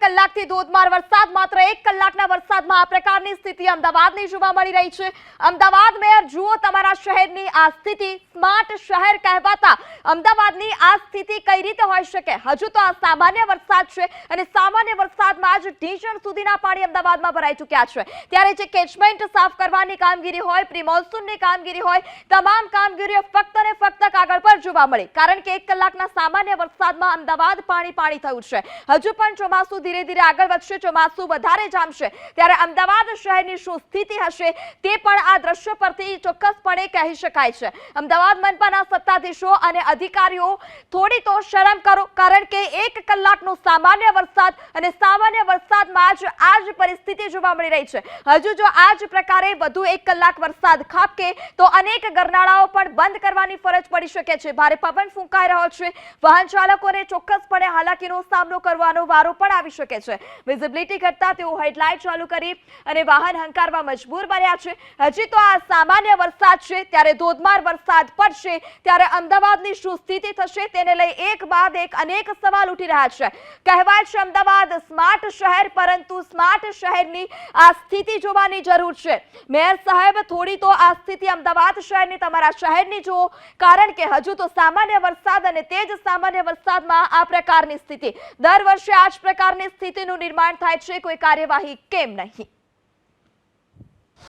કલાકથી ધોધમાર વરસાદ, માત્ર 1 કલાકના વરસાદમાં આ પ્રકારની સ્થિતિ અમદાવાદની જોવા મળી રહી છે। અમદાવાદ મેયર, જુઓ તમારા શહેરની આ સ્થિતિ। સ્માર્ટ શહેર કહેવાતા અમદાવાદની આ સ્થિતિ કઈ રીતે હોઈ શકે? હજુ તો આ સામાન્ય વરસાદ છે અને સામાન્ય વરસાદમાં જ ઢીંચણ સુધીના પાણી અમદાવાદમાં ભરાઈ ચૂક્યા છે। ત્યારે જે કેચમેન્ટ સાફ કરવાની કામગીરી હોય, પ્રી મોન્સૂનની કામગીરી હોય, તમામ કામગીરીઓ ફક્ત ને ફક્ત કાગળ પર જોવા મળી, કારણ કે 1 કલાકના સામાન્ય વરસાદમાં અમદાવાદ પાણી થયું છે। હજુ પણ ચોમાસું ધીરે ધીરે આગળ વધશે, ચોમાસું વધારે જામશે, ત્યારે અમદાવાદ શહેરની શું સ્થિતિ હશે તે પણ આ દ્રશ્યો પરથી ચોક્કસપણે કહી શકાય છે। અમદાવાદ મનપાના સત્તાધીશો અને અધિકારીઓ થોડી તો શરમ કરો, કારણ કે 1 કલાકનો સામાન્ય વરસાદ અને સામાન્ય વરસાદમાં જ આ જ પરિસ્થિતિ જોવા મળી રહી છે। હજુ જો આ જ પ્રકારે વધુ 1 કલાક વરસાદ ખાબકે તો અનેક ગરનાળાઓ પણ બંધ કરવાની ફરજ પડી શકે છે। ભારે પવન ફૂંકાઈ રહ્યો છે, વાહન ચાલકોને ચોક્કસપણે હાલાકીનો સામનો કરવાનો વારો પણ આવી શકે છે। વિઝિબિલિટી ઘટતા તેઓ હેડલાઇટ ચાલુ કરી અને વાહન હંકારવા મજબૂર બન્યા છે। હજી તો આ સામાન્ય વરસાદ છે, ત્યારે ધોધમાર વરસાદ પડશે ત્યારે અમદાવાદની શું સ્થિતિ થશે તેને લઈ એક બાદ એક અનેક સવાલ ઉઠી રહ્યા છે। કહેવાય છે અમદાવાદ સ્માર્ટ શહેર, પરંતુ સ્માર્ટ શહેરની આ સ્થિતિ જોવાની જરૂર છે। મેયર સાહેબ, થોડી તો આ સ્થિતિ અમદાવાદ શહેરની, તમારા શહેરની જુઓ, કારણ કે હજુ તો સામાન્ય વરસાદ અને તે જ સામાન્ય વરસાદમાં આ પ્રકારની સ્થિતિ। દર વર્ષે આ જ પ્રકારની સ્થિતિનું નિર્માણ થાય છે, કોઈ કાર્યવાહી કેમ નહીં?